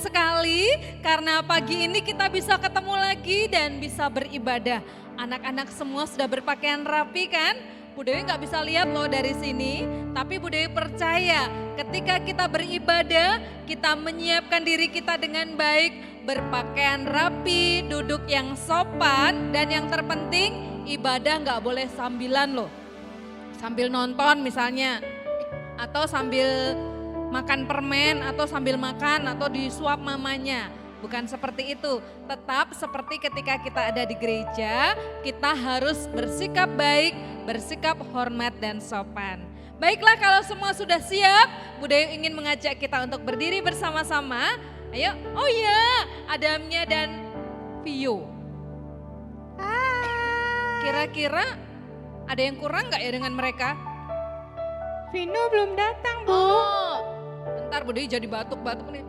sekali karena pagi ini kita bisa ketemu lagi dan bisa beribadah. Anak-anak semua sudah berpakaian rapi kan? Bu Dewi nggak bisa lihat loh dari sini, tapi Bu Dewi percaya ketika kita beribadah, kita menyiapkan diri kita dengan baik, berpakaian rapi, duduk yang sopan, dan yang terpenting ibadah nggak boleh sambilan loh. Sambil nonton misalnya, atau sambil makan permen, atau sambil makan, atau disuap mamanya. Bukan seperti itu, tetap seperti ketika kita ada di gereja, kita harus bersikap baik, bersikap hormat dan sopan. Baiklah kalau semua sudah siap, Bu Dewi ingin mengajak kita untuk berdiri bersama-sama. Ayo, oh iya, Adamnya dan Vio. Kira-kira ada yang kurang gak ya dengan mereka? Vino belum datang, Bu. Oh, bentar Bu Dewi jadi batuk-batuk nih.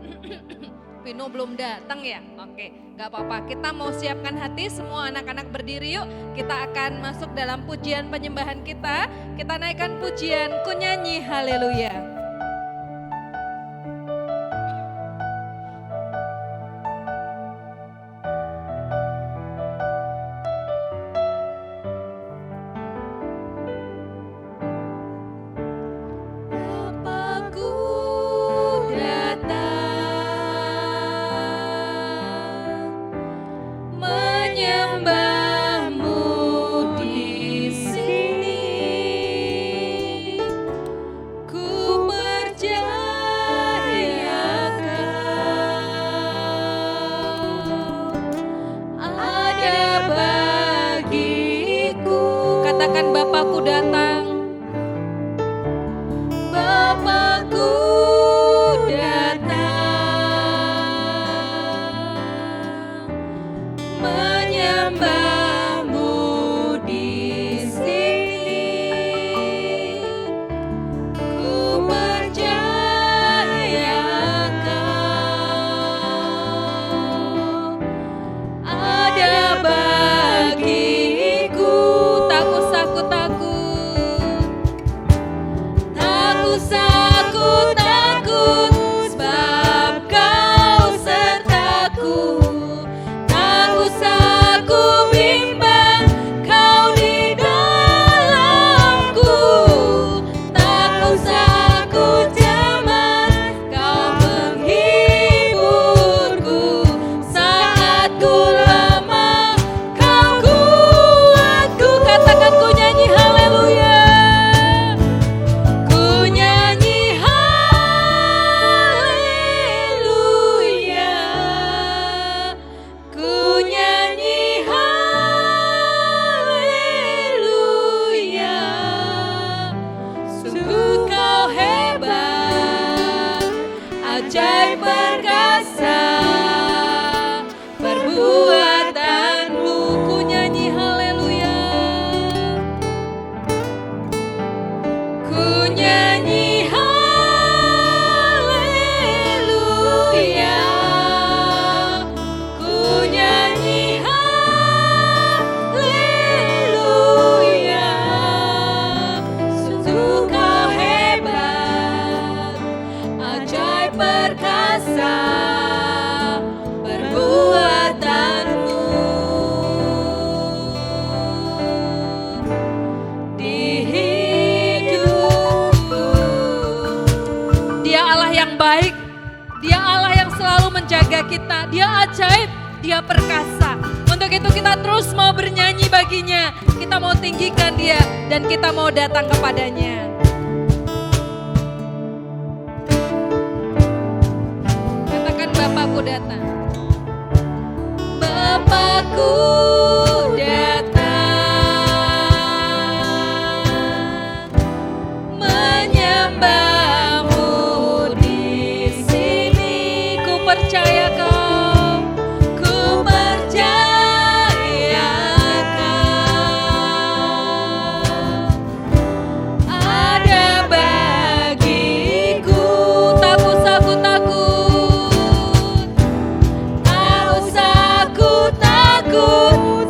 Vino belum datang ya? Oke, gak apa-apa. Kita mau siapkan hati, semua anak-anak berdiri yuk. Kita akan masuk dalam pujian penyembahan kita. Kita naikkan pujian, ku nyanyi haleluya. Bapakku datang, Bapakku datang, menyembahmu di sini, ku percaya Kau ada bagiku. Baik, Dia Allah yang selalu menjaga kita, Dia ajaib, Dia perkasa. Untuk itu kita terus mau bernyanyi baginya, kita mau tinggikan Dia dan kita mau datang kepadanya. Katakan Bapakku datang. Bapakku datang, menyembah. Percaya Kau, ku percaya Kau ada bagiku. Tak usah ku takut, tak usah ku takut.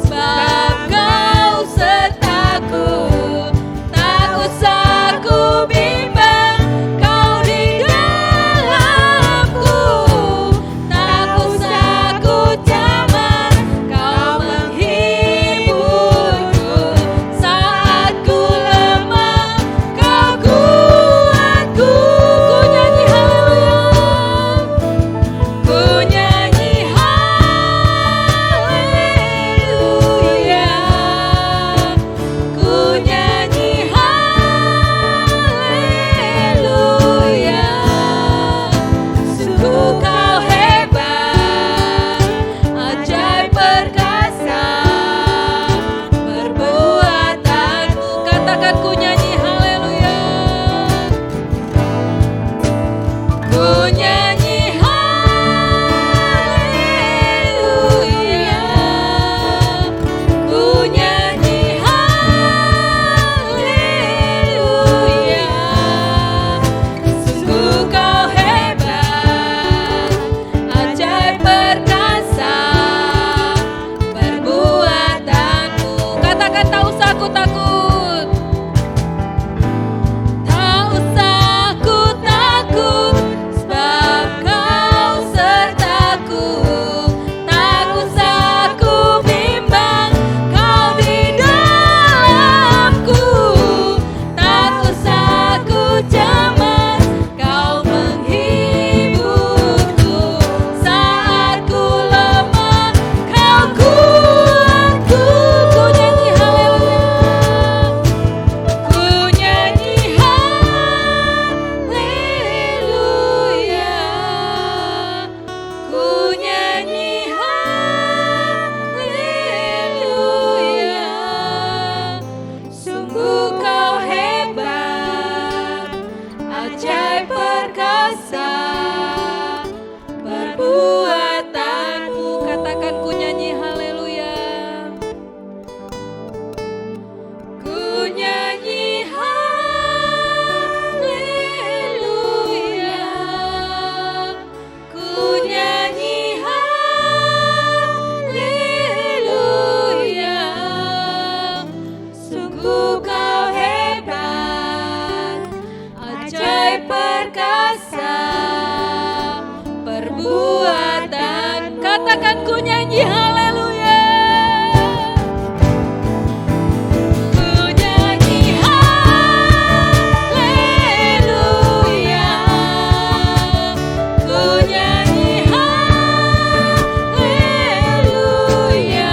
Ku nyanyi haleluya. Ku nyanyi haleluya. Ku nyanyi haleluya.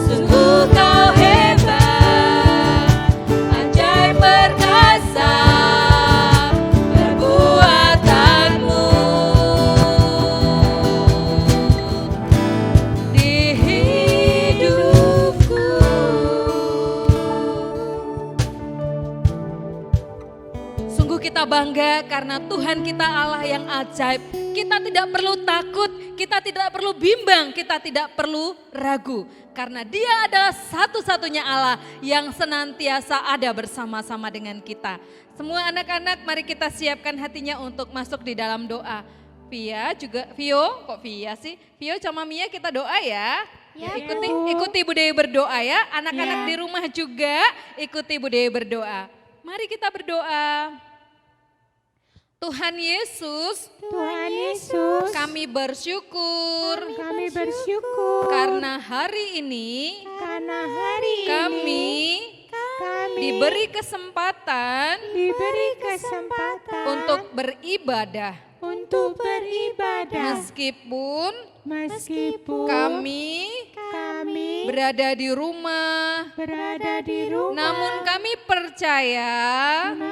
Sungguh kau hebat, ajaib perkasa perbuatanmu di hidupku. Sungguh kita bangga karena Tuhan kita Allah yang ajaib. Kita tidak perlu takut, kita tidak perlu bimbang, kita tidak perlu ragu. Karena Dia adalah satu-satunya Allah yang senantiasa ada bersama-sama dengan kita. Semua anak-anak, mari kita siapkan hatinya untuk masuk di dalam doa. Vio, kok Via sih? Vio sama Mia kita doa ya. Ya, Ikuti Bu Dewi berdoa ya. Anak-anak Ya. di rumah juga ikuti Bu Dewi berdoa. Mari kita berdoa. Tuhan Yesus, Tuhan Yesus, kami bersyukur kami bersyukur karena hari ini karena hari kami kami diberi kesempatan diberi kesempatan untuk beribadah. beribadah Meskipun meskipun kami kami berada di rumah, berada di rumah, namun kami percaya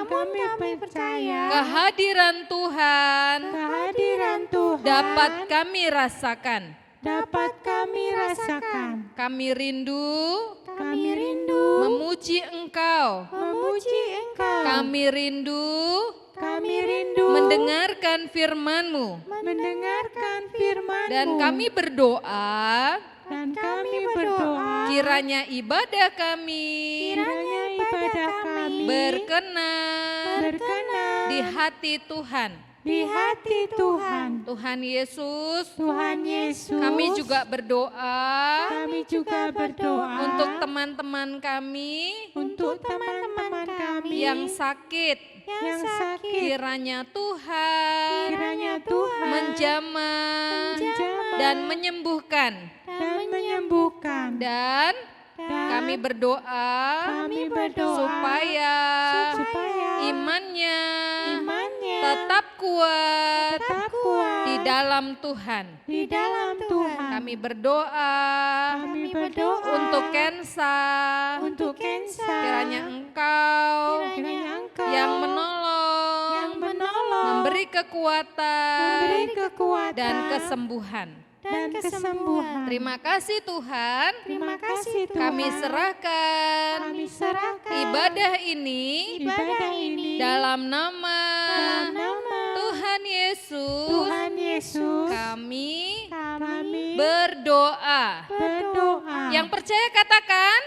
kami percaya kehadiran Tuhan kehadiran Tuhan dapat kami rasakan. dapat kami rasakan. Kami rindu Kami rindu memuji Engkau. memuji Engkau. Kami rindu Kami rindu mendengarkan firman-Mu. mendengarkan firman-Mu. Dan kami berdoa Dan kami berdoa kiranya ibadah kami kiranya ibadah kami berkenan berkenan di hati Tuhan. di hati Tuhan. Tuhan Yesus, Tuhan Yesus, kami juga berdoa kami juga berdoa untuk teman-teman kami untuk teman-teman kami yang sakit. yang sakit. Kiranya Tuhan Kiranya Tuhan menjamah menjamah dan menyembuhkan. dan menyembuhkan. Dan Dan kami berdoa kami berdoa supaya imannya tetap kuat tetap kuat di dalam Tuhan. di dalam Tuhan. Kami berdoa Kami berdoa untuk Kensa, untuk Kensa. kiranya Engkau Kiranya Engkau yang yang menolong, menolong, memberi kekuatan memberi kekuatan dan kesembuhan. dan kesembuhan. Terima kasih Tuhan, Terima kasih Tuhan. kami serahkan Kami serahkan ibadah ini ibadah ini dalam nama dalam nama Tuhan Yesus. Tuhan Yesus. Kami Kami berdoa. berdoa. Yang percaya katakan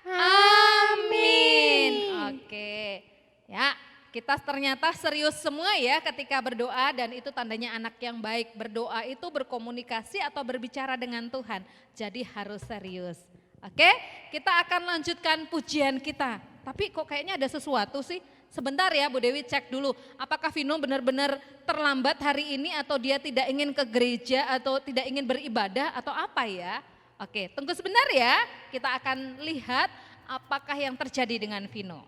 amin. Oke. Ya, kita ternyata serius semua ya ketika berdoa dan itu tandanya anak yang baik. Berdoa itu berkomunikasi atau berbicara dengan Tuhan. Jadi harus serius. Oke, kita akan lanjutkan pujian kita. Tapi kok kayaknya ada sesuatu sih. Sebentar ya Bu Dewi cek dulu. Apakah Vino benar-benar terlambat hari ini atau dia tidak ingin ke gereja atau tidak ingin beribadah atau apa ya. Oke, tunggu sebentar ya. Kita akan lihat apakah yang terjadi dengan Vino.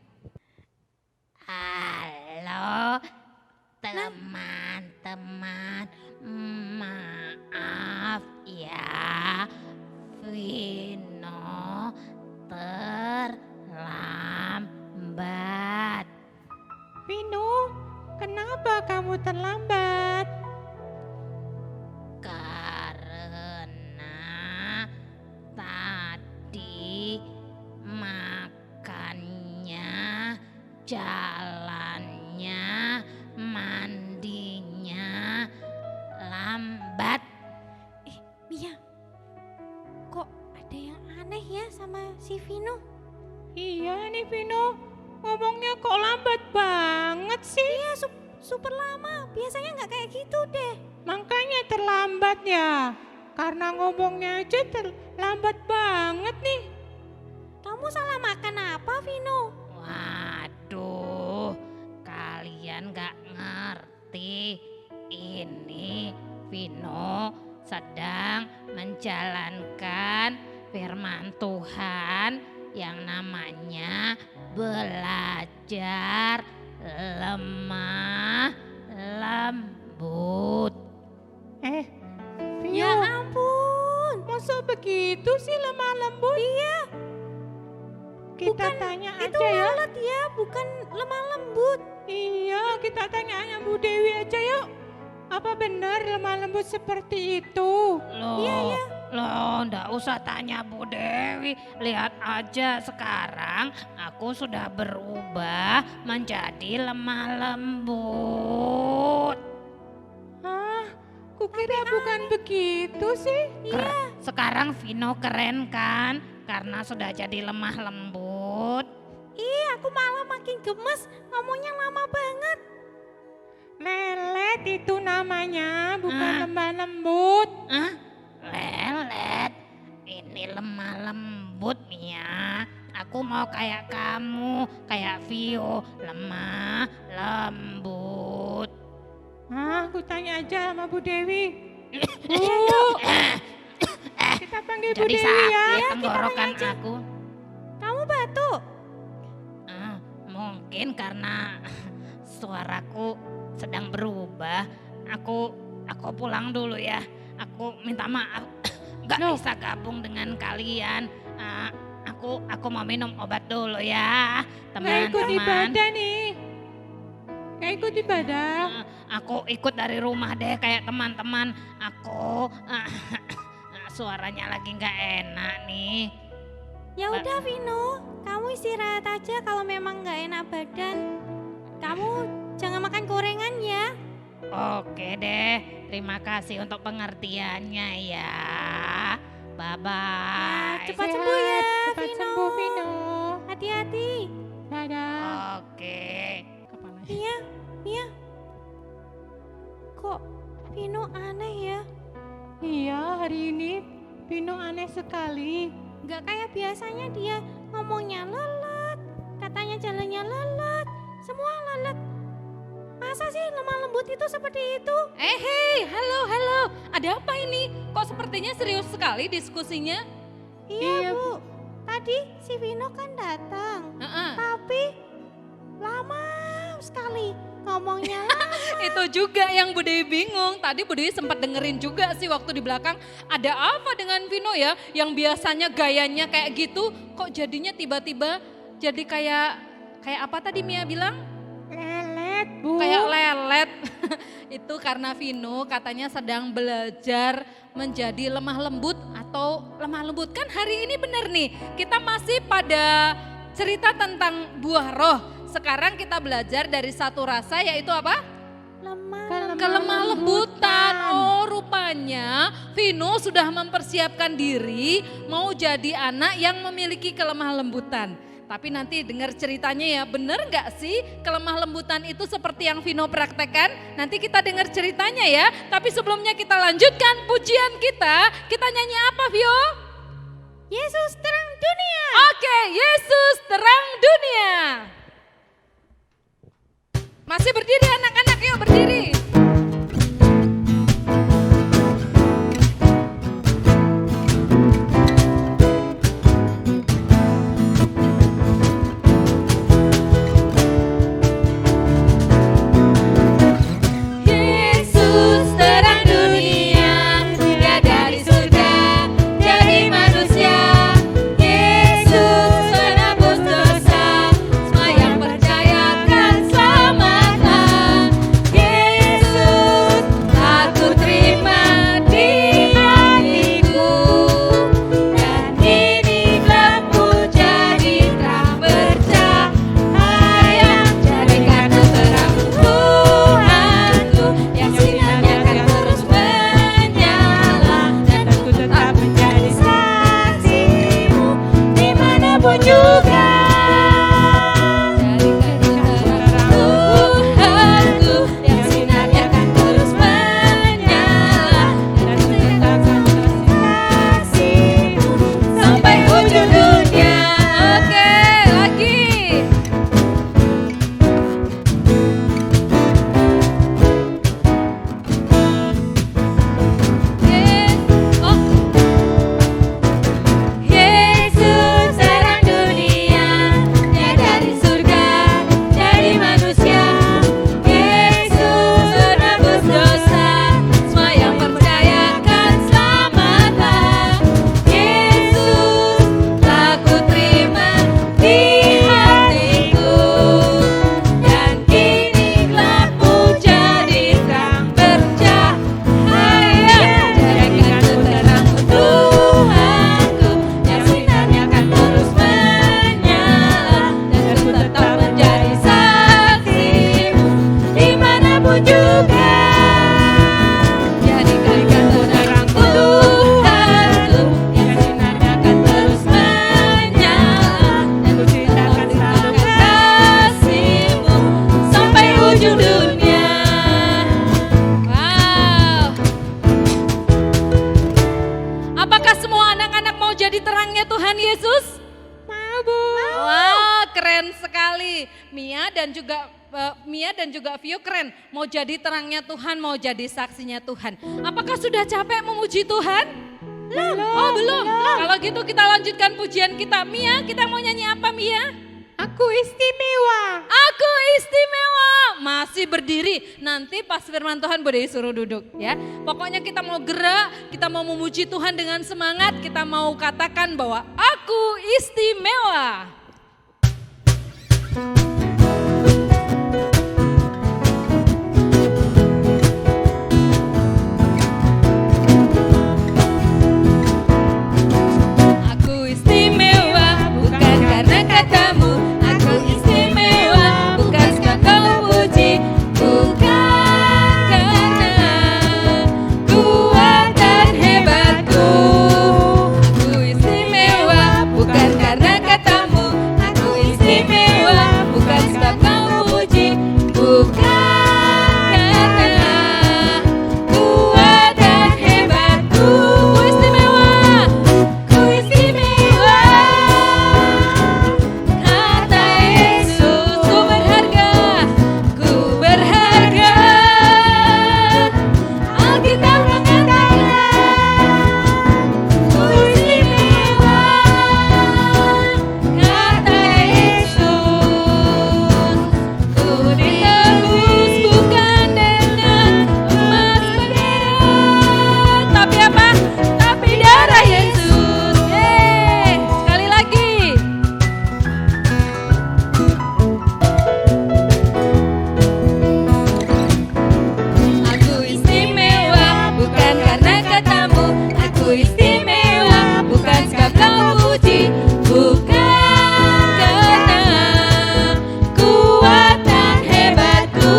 Halo teman-teman, maaf ya, Vino terlambat. Vino, kenapa kamu terlambat? Karena tadi makannya, jalannya, mandinya lambat. Mia, kok ada yang aneh ya sama si Vino? Iya nih Vino, ngomongnya kok lambat banget sih? Iya, super lama. Biasanya nggak kayak gitu deh. Makanya terlambat ya. Karena ngomongnya aja terlambat banget nih. Kamu salah makan apa, Vino? Waduh, kalian gak ngerti. Ini Vino sedang menjalankan firman Tuhan yang namanya belajar lemah lembut. Vio, Ya ampun. masa begitu sih lemah lembut? Iya, Kita tanya itu aja ya. lalat ya, bukan lemah lembut. Iya, kita tanya Bu Dewi aja yuk. Apa benar lemah lembut seperti itu? Loh, ndak usah tanya Bu Dewi. Lihat aja sekarang aku sudah berubah menjadi lemah lembut. Hah, kukira bukan begitu sih. Sekarang Vino keren kan? Karena sudah jadi lemah lembut. Ih, aku malah makin gemes, ngomongnya lama banget. Lelet itu namanya, bukan Ah. lemah lembut. Hah? Lelet. Ini lemah lembut Mia. Aku mau kayak kamu, kayak Vio, lemah lembut. Hah, aku tanya aja sama Bu Dewi. Bu, kita panggil Bu Jadi Dewi sakit ya. tenggorokan aku. Kamu batuk? Mungkin karena suaraku sedang berubah. Aku pulang dulu ya. Aku minta maaf. Gak Loh. bisa gabung dengan kalian. Aku mau minum obat dulu ya, Nggak ikut teman-teman. ibadah nih. Nggak ikut ibadah. Aku ikut dari rumah deh kayak teman-teman. Aku suaranya lagi nggak enak nih. Ya udah Vino, kamu istirahat aja kalau memang nggak enak badan. Kamu jangan makan gorengan ya. Oke deh, terima kasih untuk pengertiannya ya. Bye-bye. Cepat sembuh ya, Cepat Vino. sembuh Vino. Hati-hati. Dadah. Oke. Mia, Mia. Kok Vino aneh ya? Iya, hari ini Vino aneh sekali. Nggak kayak biasanya dia ngomongnya lelet, katanya jalannya lelet, semua lelet. Masa sih lemah lembut itu seperti itu? Hei, halo. Ada apa ini? Kok sepertinya serius sekali diskusinya? Iya, Iya Bu, tadi si Vino kan datang, Heeh. tapi lama sekali ngomongnya lama. Itu juga yang Bu Dewi bingung. Tadi Bu Dewi sempat dengerin juga sih waktu di belakang. Ada apa dengan Vino ya? Yang biasanya gayanya kayak gitu, kok jadinya tiba-tiba jadi kayak apa tadi Mia bilang? Lelet, Bu. Kayak lelet. Itu karena Vino katanya sedang belajar menjadi lemah lembut atau lemah lembut. Kan hari ini bener nih, kita masih pada cerita tentang buah roh. Sekarang kita belajar dari satu rasa yaitu apa? Kelemah lembutan. Oh, rupanya Vino sudah mempersiapkan diri mau jadi anak yang memiliki kelemah lembutan. Tapi nanti dengar ceritanya ya, bener nggak sih kelemah lembutan itu seperti yang Vino praktekkan? Nanti kita dengar ceritanya ya. Tapi sebelumnya kita lanjutkan pujian kita. Kita nyanyi apa Vio? Yesus terang dunia. Oke, Yesus terang dunia. Masih berdiri anak-anak, yuk berdiri. Yesus terang dunia, dia dari surga jadi manusia. Yesus penebus dosa, semua yang percaya akan selamatkan. Yesus aku terima di hatiku, dan ini lampu jadi terang bercahaya, jadikan terang Tuhanku yang sinarnya akan terus menyala, dan aku tetap menjadi saksimu dimanapun juga. Jadikan terang Tuhanku yang sinarnya akan terus menyala, dan aku tetap saksimu sampai ujung dunia. Oke, lagi. Oh, keren sekali. Mia dan juga Vio keren. Mau jadi terangnya Tuhan, mau jadi saksinya Tuhan. Apakah sudah capek memuji Tuhan? Belum. Kalau gitu kita lanjutkan pujian kita. Mia, kita mau nyanyi apa Mia? Aku istimewa. Aku istimewa. Masih berdiri. Nanti pas firman Tuhan boleh suruh duduk ya. Pokoknya kita mau gerak, kita mau memuji Tuhan dengan semangat. Kita mau katakan bahwa aku istimewa. Aku istimewa bukan karena katamu. Aku istimewa bukan sebab kau puji. Bukan karena kuat dan hebatku. Aku istimewa bukan karena katamu. Aku istimewa bukan sebab kau puji. Bukan karena kuat dan hebatku. Ku istimewa. Ku istimewa. Kata Yesus, ku berharga. Ku berharga. Alkitab mengatakan ku istimewa. Kata Yesus, ku ditebus bukan dengan emas perak, tapi apa? Tapi darah Yesus. Sekali lagi. Aku istimewa bukan karena katamu. Aku istimewa bukan sebab kau puji. Bukan karena kuat dan hebatku.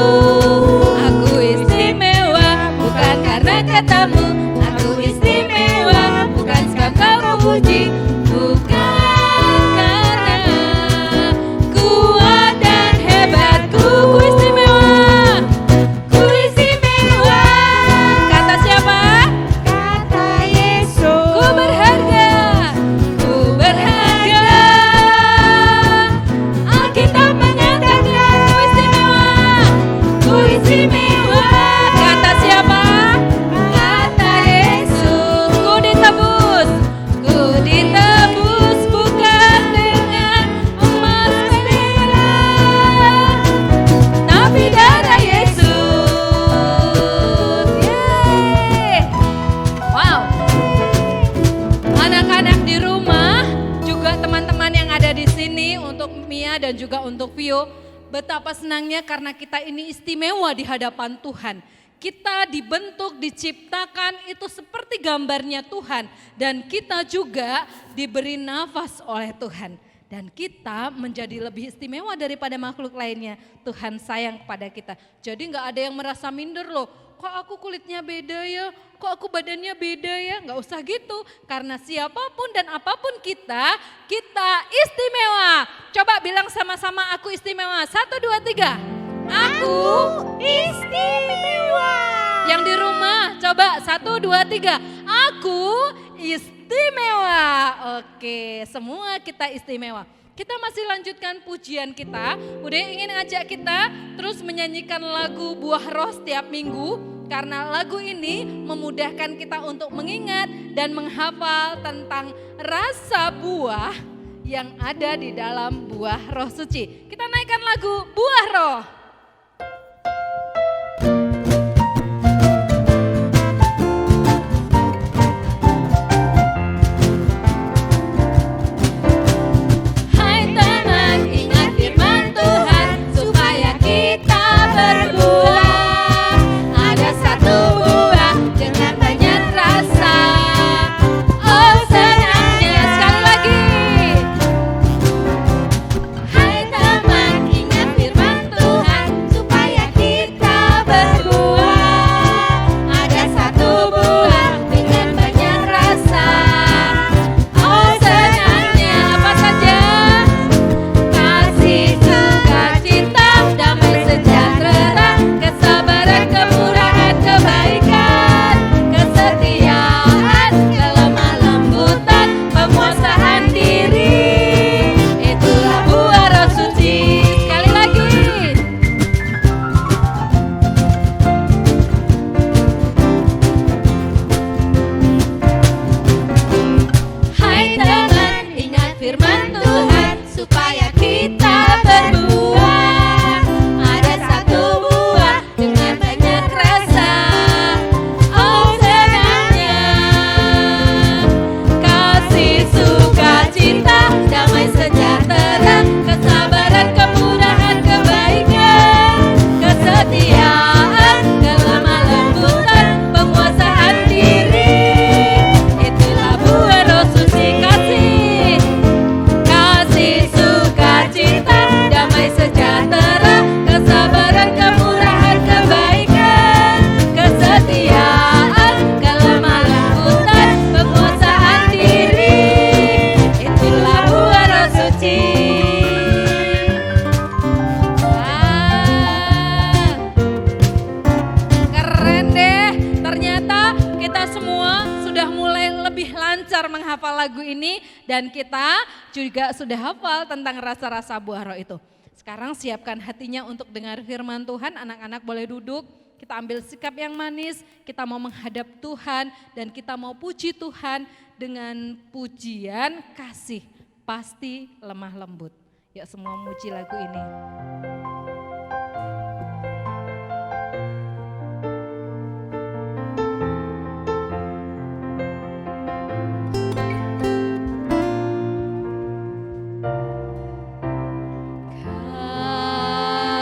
Aku istimewa bukan karena katamu. Aku istimewa bukan sebab kau puji. Bukan karena kuat dan hebatku. Ku istimewa. Ku istimewa. Kata siapa? Kata Yesus. Ku berharga. Ku berharga. Alkitab mengatakan ku istimewa. Ku istimewa. Kata siapa? Kata Yesus. Ku ditebus. Ku ditebus bukan dengan emas perak, tapi darah Yesus. Yeay. Wow. Anak-anak di rumah, juga teman-teman yang ada di sini, untuk Mia dan juga untuk Vio, betapa senangnya karena kita ini istimewa di hadapan Tuhan. Kita dibentuk, diciptakan itu seperti gambarnya Tuhan, dan kita juga diberi nafas oleh Tuhan. Dan kita menjadi lebih istimewa daripada makhluk lainnya. Tuhan sayang kepada kita. Jadi gak ada yang merasa minder loh. Kok aku kulitnya beda ya? Kok aku badannya beda ya? Gak usah gitu. Karena siapapun dan apapun kita istimewa. Coba bilang sama-sama aku istimewa. 1, 2, 3. Aku istimewa. Yang di rumah coba 1, 2, 3. Aku istimewa. Oke, semua kita istimewa. Kita masih lanjutkan pujian kita. Udah ingin ngajak kita terus menyanyikan lagu Buah Roh setiap minggu. Karena lagu ini memudahkan kita untuk mengingat dan menghafal tentang rasa buah yang ada di dalam buah roh suci. Kita naikkan lagu Buah Roh. Hai teman, ingat firman Tuhan supaya kita berbuah. Ada satu buah dengan banyak rasa. Oh senangnya. Sekali lagi. Hai teman, ingat firman Tuhan supaya kita berbuah. Ada satu buah dengan banyak rasa. Oh senangnya kasih, sukacita, damai sejahtera, kesabaran, kemurahan, kebaikan, kesetiaan, kelemah lembutan, penguasaan diri. Itulah buah roh suci. Kasih, kasih, sukacita, damai sejahtera, kesabaran, kemurahan, kebaikan, kesetiaan, kelemah lembutan, penguasaan diri. Itulah buah roh suci. Wah, keren deh. Ternyata kita semua sudah mulai lebih lancar menghafal lagu ini dan kita juga sudah hafal tentang rasa-rasa buah roh itu. Sekarang siapkan hatinya untuk dengar firman Tuhan. Anak-anak boleh duduk. Kita ambil sikap yang manis. Kita mau menghadap Tuhan dan kita mau puji Tuhan dengan pujian kasih. Pasti lemah lembut. Yuk semua muji lagu ini.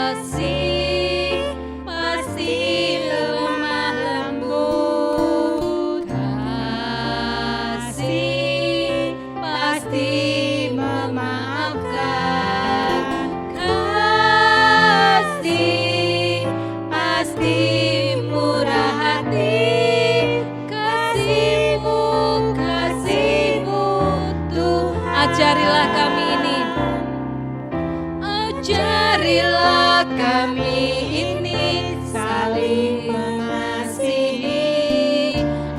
Kasih pasti lemah lembut. Kasih pasti memaafkan. Kasih pasti murah hati. Kasih-Mu, kasih-Mu Tuhan. Ajarilah kami ini. Ajarilah kami ini saling mengasihi.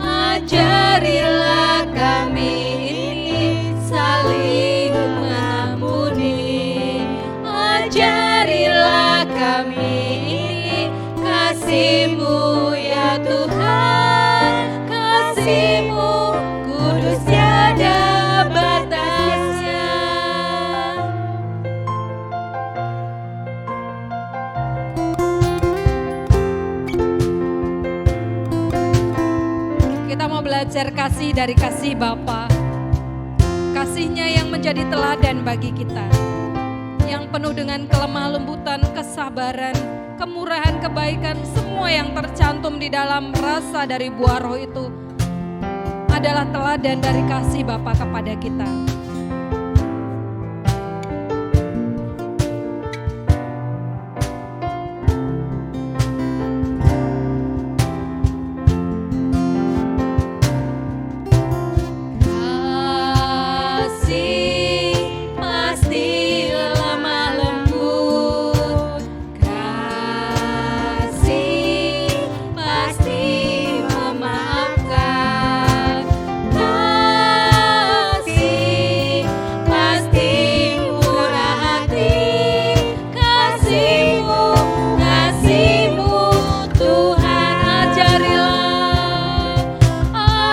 Ajarilah kami ini saling mengampuni. Ajarilah kami ini kasih-Mu ya Tuhan. Kasih-Mu kudus tiada batasnya. Kita mau belajar kasih dari kasih Bapa. Kasihnya yang menjadi teladan bagi kita. Yang penuh dengan kelemah lembutan, kesabaran, kemurahan, kebaikan. Semua yang tercantum di dalam rasa dari buah roh itu adalah teladan dari kasih Bapa kepada kita. Kasih pasti lemah lembut. Kasih pasti memaafkan. Kasih pasti murah hati. Kasih-Mu, kasih-Mu Tuhan.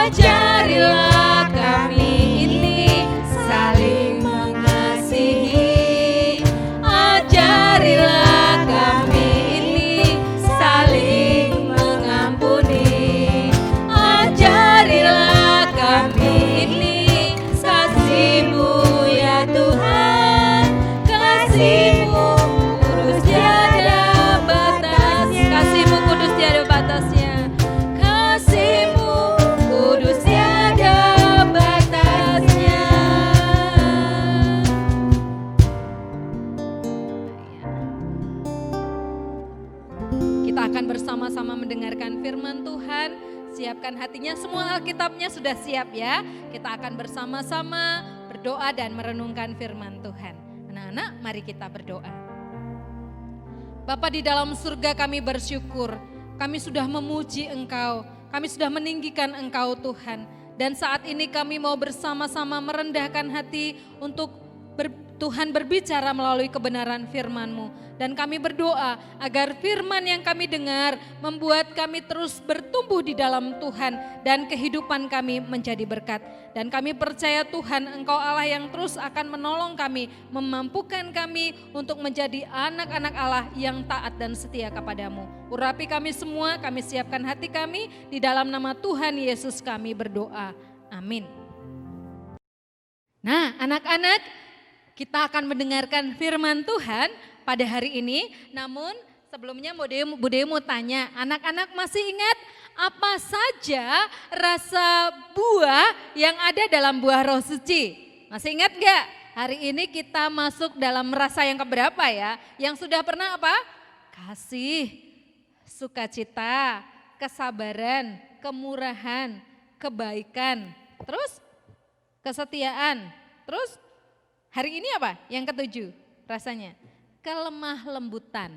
Ajarilah kami ini saling mengasihi. Ajarilah kami ini saling mengampuni. Ajarilah kami ini kasih-Mu ya Tuhan. Kasih-Mu kudus tiada batas. Kasih-Mu kudus tiada batasnya. Kasih-Mu kudus tiada batasnya. Kita akan bersama-sama mendengarkan firman Tuhan. Siapkan hatinya, semua Alkitabnya sudah siap ya. Kita akan bersama-sama berdoa dan merenungkan firman Tuhan. Anak-anak, mari kita berdoa. Bapa di dalam surga, kami bersyukur. Kami sudah memuji Engkau. Kami sudah meninggikan Engkau Tuhan. Dan saat ini kami mau bersama-sama merendahkan hati untuk Tuhan berbicara melalui kebenaran firman-Mu. Dan kami berdoa agar firman yang kami dengar membuat kami terus bertumbuh di dalam Tuhan dan kehidupan kami menjadi berkat. Dan kami percaya Tuhan Engkau Allah yang terus akan menolong kami, memampukan kami untuk menjadi anak-anak Allah yang taat dan setia kepadamu. Urapi kami semua, kami siapkan hati kami, di dalam nama Tuhan Yesus kami berdoa. Amin. Nah, anak-anak, kita akan mendengarkan firman Tuhan pada hari ini. Namun sebelumnya Bude mau tanya, anak-anak masih ingat apa saja rasa buah yang ada dalam buah roh suci? Masih ingat gak? Hari ini kita masuk dalam rasa yang keberapa ya? Yang sudah pernah apa? Kasih, sukacita, kesabaran, kemurahan, kebaikan, terus kesetiaan, terus hari ini apa? Yang ketujuh rasanya kelemah lembutan.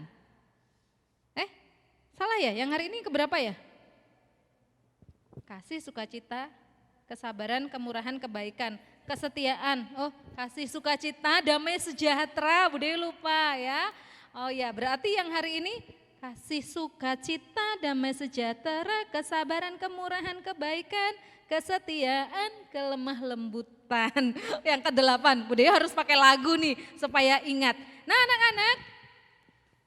Salah ya? Yang hari ini keberapa ya? Kasih, sukacita, kesabaran, kemurahan, kebaikan, kesetiaan. Oh, kasih, sukacita, damai sejahtera. Bude lupa ya. Oh ya, berarti yang hari ini kasih, sukacita, damai sejahtera, kesabaran, kemurahan, kebaikan, kesetiaan, kelemah lembutan. Yang ke-8, Bude harus pakai lagu nih supaya ingat. Nah anak-anak,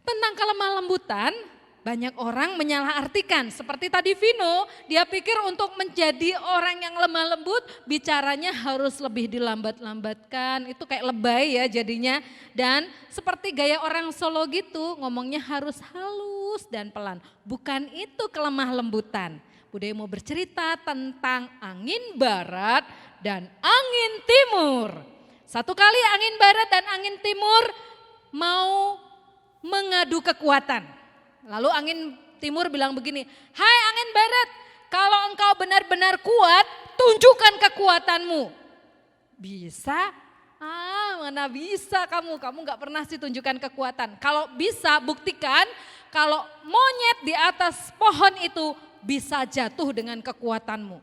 tentang kelemah lembutan banyak orang menyalahartikan. Seperti tadi Vino, dia pikir untuk menjadi orang yang lemah lembut bicaranya harus lebih dilambat-lambatkan. Itu kayak lebay ya jadinya. Dan seperti gaya orang Solo gitu, ngomongnya harus halus dan pelan. Bukan itu kelemah lembutan. Bude mau bercerita tentang angin barat dan angin timur. Satu kali angin barat dan angin timur mau mengadu kekuatan. Lalu angin timur bilang begini, hai angin barat, kalau engkau benar-benar kuat, tunjukkan kekuatanmu. Bisa? Mana bisa kamu gak pernah sih tunjukkan kekuatan. Kalau bisa buktikan kalau monyet di atas pohon itu bisa jatuh dengan kekuatanmu.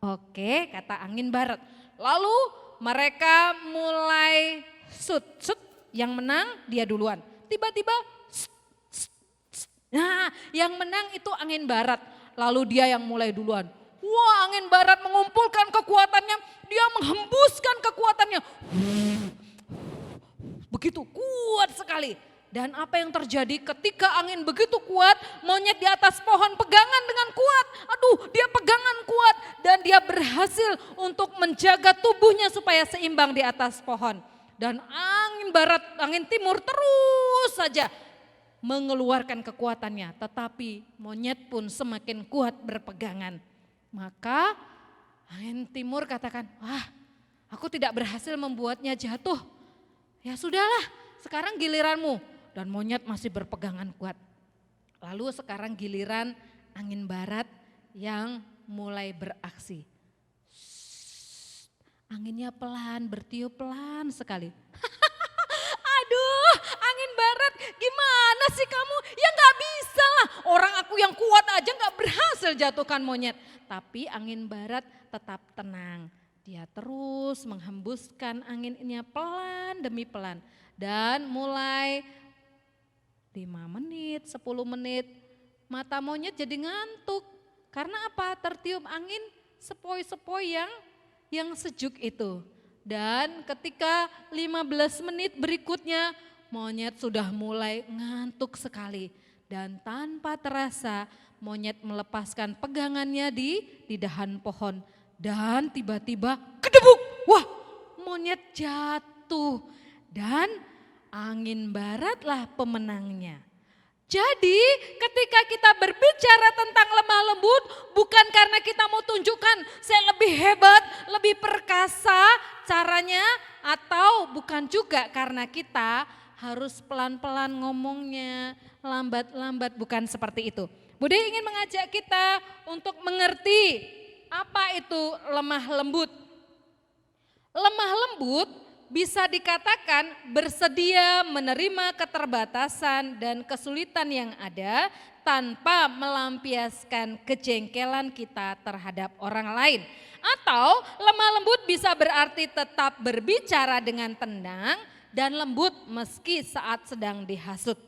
Oke, kata angin barat. Lalu mereka mulai shoot, yang menang dia duluan. Tiba-tiba, nah yang menang itu angin barat. Lalu dia yang mulai duluan. Wah, angin barat mengumpulkan kekuatannya, dia menghembuskan kekuatannya. Begitu kuat sekali. Dan apa yang terjadi ketika angin begitu kuat, monyet di atas pohon pegangan dengan kuat. Aduh, dia pegangan kuat dan dia berhasil untuk menjaga tubuhnya supaya seimbang di atas pohon. Dan angin barat, angin timur terus saja mengeluarkan kekuatannya. Tetapi monyet pun semakin kuat berpegangan. Maka angin timur katakan, wah aku tidak berhasil membuatnya jatuh. Ya sudahlah, sekarang giliranmu. Dan monyet masih berpegangan kuat. Lalu sekarang giliran angin barat yang mulai beraksi. Anginnya pelan, bertiup pelan sekali. Aduh, angin barat gimana sih kamu? Ya gak bisa lah, orang aku yang kuat aja gak berhasil jatuhkan monyet. Tapi angin barat tetap tenang. Dia terus menghembuskan anginnya pelan demi pelan. Dan mulai 5 menit, 10 menit, mata monyet jadi ngantuk. Karena apa? Tertiup angin sepoi-sepoi yang sejuk itu. Dan ketika 15 menit berikutnya, monyet sudah mulai ngantuk sekali. Dan tanpa terasa, monyet melepaskan pegangannya di dahan pohon. Dan tiba-tiba kedebuk, wah monyet jatuh. Dan angin baratlah pemenangnya. Jadi ketika kita berbicara tentang lemah lembut, bukan karena kita mau tunjukkan saya lebih hebat, lebih perkasa caranya, atau bukan juga karena kita harus pelan-pelan ngomongnya, lambat-lambat, bukan seperti itu. Bude ingin mengajak kita untuk mengerti apa itu lemah lembut. Lemah lembut bisa dikatakan bersedia menerima keterbatasan dan kesulitan yang ada tanpa melampiaskan kejengkelan kita terhadap orang lain. Atau lemah lembut bisa berarti tetap berbicara dengan tenang dan lembut meski saat sedang dihasut.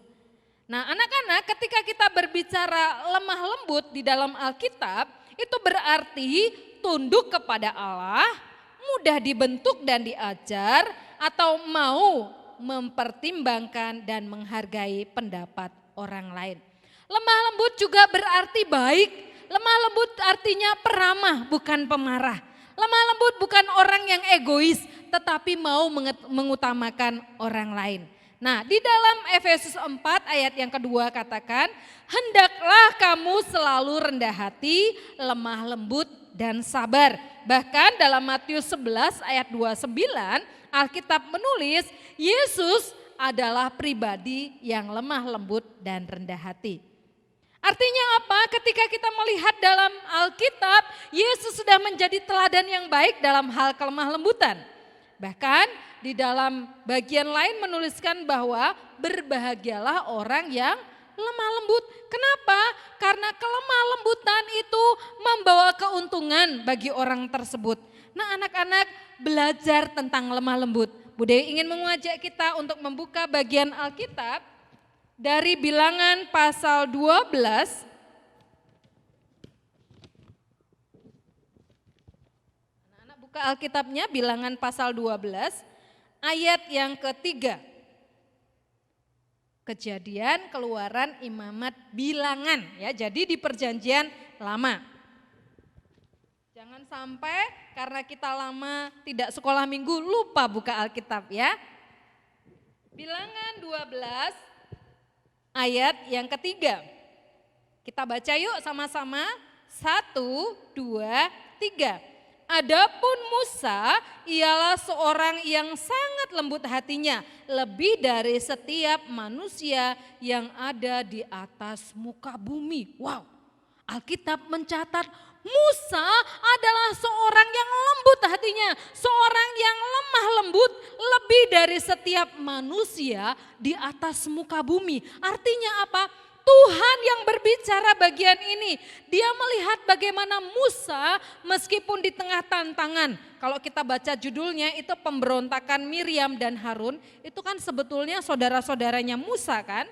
Nah anak-anak, ketika kita berbicara lemah lembut di dalam Alkitab, itu berarti tunduk kepada Allah, mudah dibentuk dan diajar, atau mau mempertimbangkan dan menghargai pendapat orang lain. Lemah lembut juga berarti baik. Lemah lembut artinya peramah, bukan pemarah. Lemah lembut bukan orang yang egois, tetapi mau mengutamakan orang lain. Nah, di dalam Efesus 4 ayat yang kedua katakan, hendaklah kamu selalu rendah hati, lemah lembut dan sabar. Bahkan dalam Matius 11 ayat 29, Alkitab menulis, Yesus adalah pribadi yang lemah lembut dan rendah hati. Artinya apa? Ketika kita melihat dalam Alkitab, Yesus sudah menjadi teladan yang baik dalam hal kelemah lembutan. Bahkan di dalam bagian lain menuliskan bahwa berbahagialah orang yang lemah lembut. Kenapa? Karena kelemah lembutan itu membawa keuntungan bagi orang tersebut. Nah anak-anak belajar tentang lemah lembut. Bu Dewi ingin mengajak kita untuk membuka bagian Alkitab dari Bilangan pasal 12. Anak-anak buka Alkitabnya, Bilangan pasal 12 ayat yang ketiga. Kejadian, Keluaran, Imamat, Bilangan ya. Jadi di perjanjian lama. Jangan sampai karena kita lama tidak sekolah minggu lupa buka Alkitab ya. Bilangan 12 ayat yang ketiga. Kita baca yuk sama-sama. 1, 2, 3. Adapun Musa ialah seorang yang sangat lembut hatinya, lebih dari setiap manusia yang ada di atas muka bumi. Wow, Alkitab mencatat Musa adalah seorang yang lembut hatinya, seorang yang lemah lembut lebih dari setiap manusia di atas muka bumi. Artinya apa? Tuhan yang berbicara bagian ini. Dia melihat bagaimana Musa meskipun di tengah tantangan. Kalau kita baca judulnya itu pemberontakan Miriam dan Harun. Itu kan sebetulnya saudara-saudaranya Musa kan.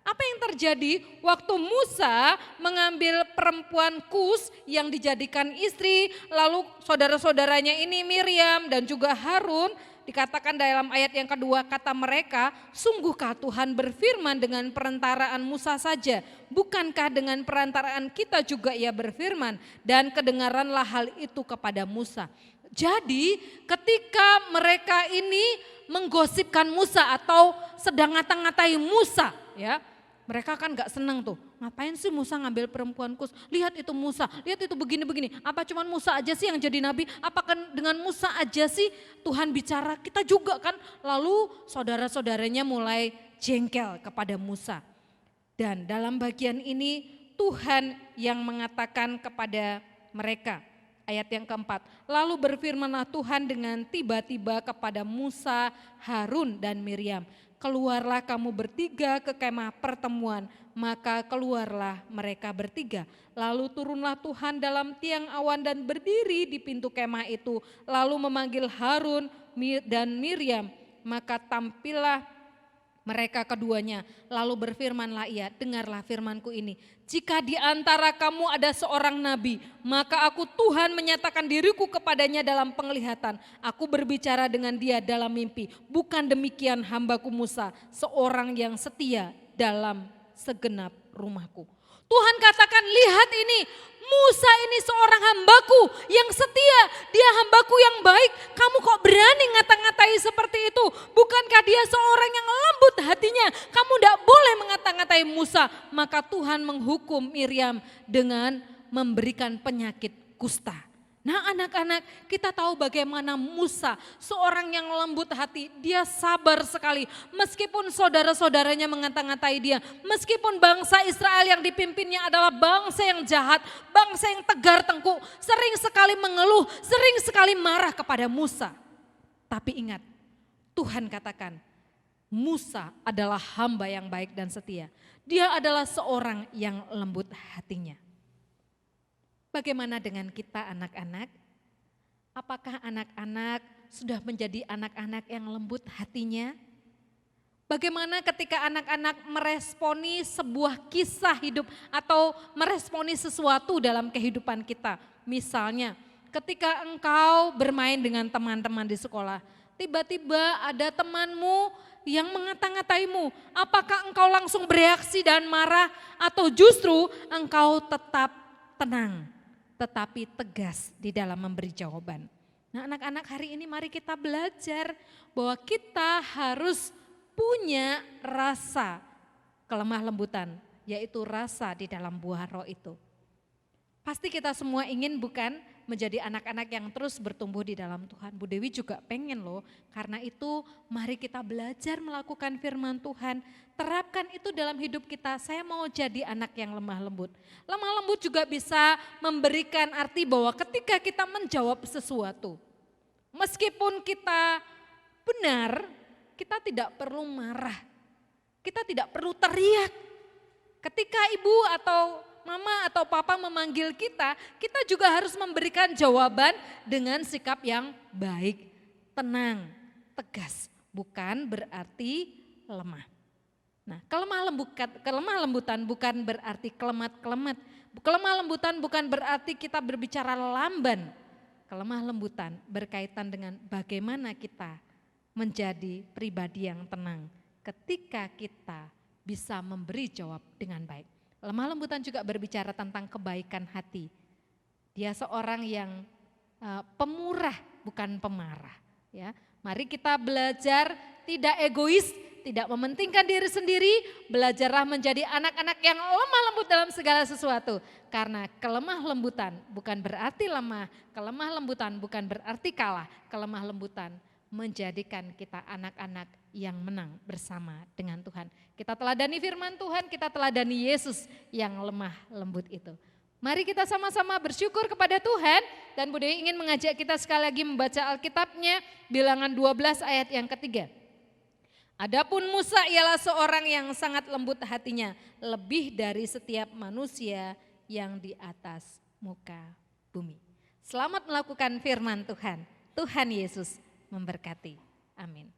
Apa yang terjadi waktu Musa mengambil perempuan Kus yang dijadikan istri. Lalu saudara-saudaranya ini Miriam dan juga Harun. Dikatakan dalam ayat yang kedua kata mereka, sungguhkah Tuhan berfirman dengan perantaraan Musa saja, bukankah dengan perantaraan kita juga ia berfirman, dan kedengaranlah hal itu kepada Musa. Jadi ketika mereka ini menggosipkan Musa atau sedang ngata-ngatai Musa ya, mereka kan gak senang tuh, ngapain sih Musa ngambil perempuan Kus, lihat itu Musa, lihat itu begini-begini, apa cuman Musa aja sih yang jadi nabi, apakah dengan Musa aja sih Tuhan bicara, kita juga kan. Lalu saudara-saudaranya mulai jengkel kepada Musa. Dan dalam bagian ini Tuhan yang mengatakan kepada mereka, ayat yang keempat, lalu berfirmanlah Tuhan dengan tiba-tiba kepada Musa, Harun dan Miriam, keluarlah kamu bertiga ke kemah pertemuan. Maka keluarlah mereka bertiga. Lalu turunlah Tuhan dalam tiang awan dan berdiri di pintu kemah itu. Lalu memanggil Harun dan Miriam. Maka tampillah mereka keduanya. Lalu berfirmanlah ia, dengarlah firmanku ini. Jika di antara kamu ada seorang nabi, maka aku Tuhan menyatakan diriku kepadanya dalam penglihatan. Aku berbicara dengan dia dalam mimpi. Bukan demikian hambaku Musa, seorang yang setia dalam segenap rumahku. Tuhan katakan, lihat ini, Musa ini seorang hambaku yang setia, dia hambaku yang baik. Kamu kok berani ngata-ngatai seperti itu? Bukankah dia seorang yang lembut hatinya? Kamu tidak boleh mengata-ngatai Musa. Maka Tuhan menghukum Miriam dengan memberikan penyakit kusta. Nah anak-anak, kita tahu bagaimana Musa seorang yang lembut hati, dia sabar sekali. Meskipun saudara-saudaranya mengata-ngatai dia, meskipun bangsa Israel yang dipimpinnya adalah bangsa yang jahat, bangsa yang tegar tengkuk, sering sekali mengeluh, sering sekali marah kepada Musa. Tapi ingat, Tuhan katakan, Musa adalah hamba yang baik dan setia. Dia adalah seorang yang lembut hatinya. Bagaimana dengan kita anak-anak? Apakah anak-anak sudah menjadi anak-anak yang lembut hatinya? Bagaimana ketika anak-anak meresponi sebuah kisah hidup atau meresponi sesuatu dalam kehidupan kita? Misalnya ketika engkau bermain dengan teman-teman di sekolah, tiba-tiba ada temanmu yang mengata-ngataimu. Apakah engkau langsung bereaksi dan marah atau justru engkau tetap tenang tetapi tegas di dalam memberi jawaban? Nah, anak-anak, hari ini mari kita belajar bahwa kita harus punya rasa kelemah lembutan, yaitu rasa di dalam buah roh itu. Pasti kita semua ingin bukan menjadi anak-anak yang terus bertumbuh di dalam Tuhan. Bu Dewi juga pengen loh, karena itu mari kita belajar melakukan firman Tuhan. Terapkan itu dalam hidup kita, saya mau jadi anak yang lemah lembut. Lemah lembut juga bisa memberikan arti bahwa ketika kita menjawab sesuatu, meskipun kita benar, kita tidak perlu marah, kita tidak perlu teriak. Ketika ibu atau mama atau papa memanggil kita, kita juga harus memberikan jawaban dengan sikap yang baik, tenang, tegas, bukan berarti lemah. Nah, kelemah lembutan bukan berarti kelemat-kelemat. Kelemah lembutan bukan berarti kita berbicara lamban. Kelemah lembutan berkaitan dengan bagaimana kita menjadi pribadi yang tenang ketika kita bisa memberi jawab dengan baik. Lemah lembutan juga berbicara tentang kebaikan hati. Dia seorang yang pemurah, bukan pemarah. Ya, mari kita belajar tidak egois, tidak mementingkan diri sendiri. Belajarlah menjadi anak-anak yang lemah lembut dalam segala sesuatu. Karena kelemah lembutan bukan berarti lemah, kelemah lembutan bukan berarti kalah. Kelemah lembutan menjadikan kita anak-anak yang menang bersama dengan Tuhan. Kita teladani firman Tuhan, kita teladani Yesus yang lemah lembut itu. Mari kita sama-sama bersyukur kepada Tuhan, dan Bu Dewi ingin mengajak kita sekali lagi membaca Alkitabnya, Bilangan 12 ayat yang ketiga. Adapun Musa ialah seorang yang sangat lembut hatinya, lebih dari setiap manusia yang di atas muka bumi. Selamat melakukan firman Tuhan. Tuhan Yesus memberkati. Amin.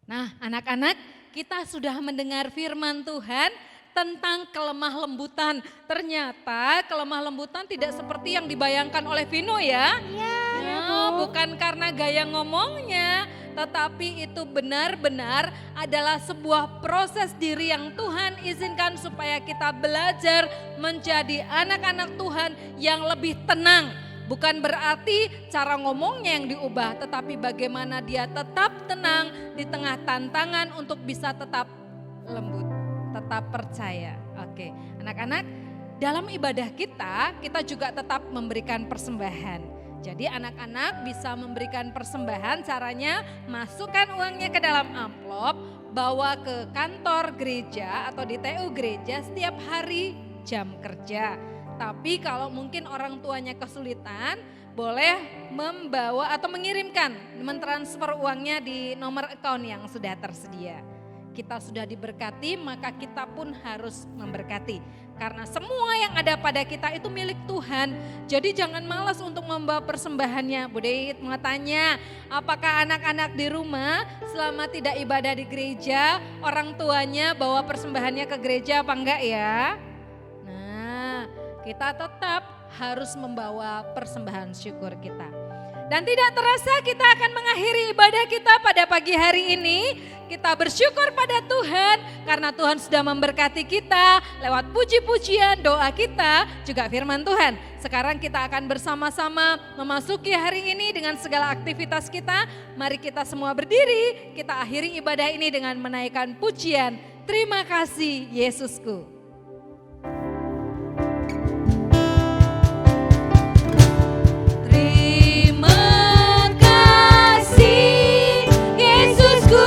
Nah, anak-anak, kita sudah mendengar firman Tuhan tentang kelemah lembutan. Ternyata kelemah lembutan tidak seperti yang dibayangkan oleh Vino ya. Iya, bukan karena gaya ngomongnya, tetapi itu benar-benar adalah sebuah proses diri yang Tuhan izinkan supaya kita belajar menjadi anak-anak Tuhan yang lebih tenang. Bukan berarti cara ngomongnya yang diubah, tetapi bagaimana dia tetap tenang di tengah tantangan untuk bisa tetap lembut, tetap percaya. Oke, anak-anak, dalam ibadah kita juga tetap memberikan persembahan. Jadi anak-anak bisa memberikan persembahan, caranya masukkan uangnya ke dalam amplop, bawa ke kantor gereja atau di TU gereja setiap hari jam kerja. Tapi kalau mungkin orang tuanya kesulitan, boleh membawa atau mengirimkan, mentransfer uangnya di nomor account yang sudah tersedia. Kita sudah diberkati, maka kita pun harus memberkati. Karena semua yang ada pada kita itu milik Tuhan. Jadi jangan malas untuk membawa persembahannya. Bu Dewi mau tanya, apakah anak-anak di rumah selama tidak ibadah di gereja, orang tuanya bawa persembahannya ke gereja apa enggak ya? Kita tetap harus membawa persembahan syukur kita. Dan tidak terasa kita akan mengakhiri ibadah kita pada pagi hari ini. Kita bersyukur pada Tuhan karena Tuhan sudah memberkati kita lewat puji-pujian, doa kita, juga firman Tuhan. Sekarang kita akan bersama-sama memasuki hari ini dengan segala aktivitas kita. Mari kita semua berdiri, kita akhiri ibadah ini dengan menaikkan pujian. Terima kasih Yesusku. Yesusku,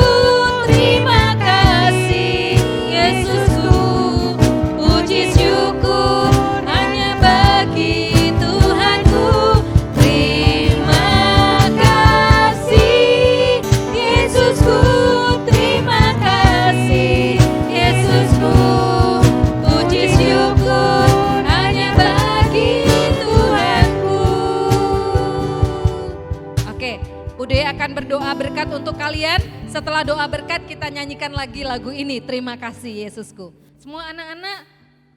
sekalian, setelah doa berkat kita nyanyikan lagi lagu ini, Terima Kasih Yesusku. Semua anak-anak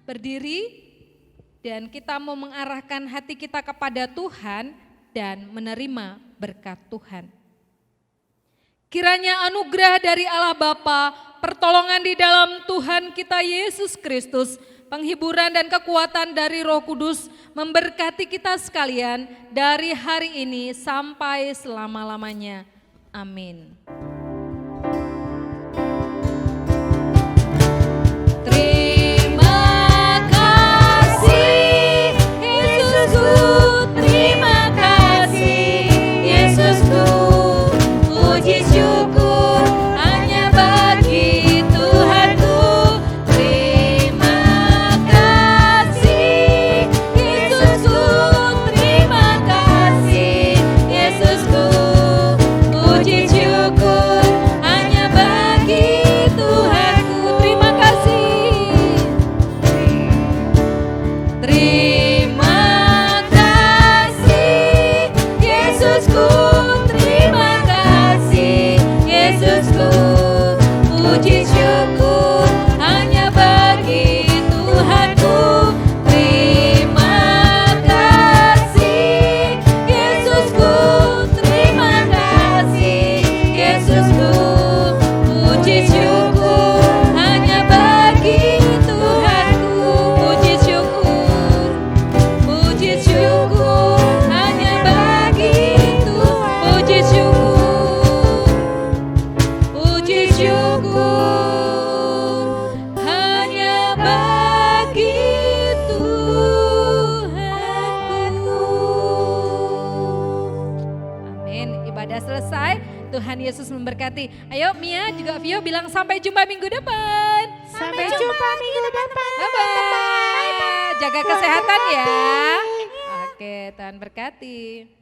berdiri dan kita mau mengarahkan hati kita kepada Tuhan dan menerima berkat Tuhan. Kiranya anugerah dari Allah Bapa, pertolongan di dalam Tuhan kita Yesus Kristus, penghiburan dan kekuatan dari Roh Kudus memberkati kita sekalian dari hari ini sampai selama-lamanya. Amin. Terima kasih Yesusku, terima kasih Yesusku, puji syukur hanya bagi Tuhanku. Terima kasih Yesusku, terima kasih Yesusku, puji syukur hanya bagi Tuhanku. Terima kasih. Terima kasih Yesusku, terima kasih Yesusku, puji syukur hanya bagi Tuhanku. Terima kasih Yesusku, terima kasih Yesusku, puji syukur hanya bagi Tuhanku. Puji syukur hanya bagi Tuhan. Puji syukur hanya bagi Tuhanku. Amin. Ibadah selesai. Tuhan Yesus memberkati. Ayo Mia juga Vio bilang sampai jumpa minggu depan. Sampai jumpa minggu depan. Bye-bye. Jaga kesehatan ya. Oke, Tuhan berkati.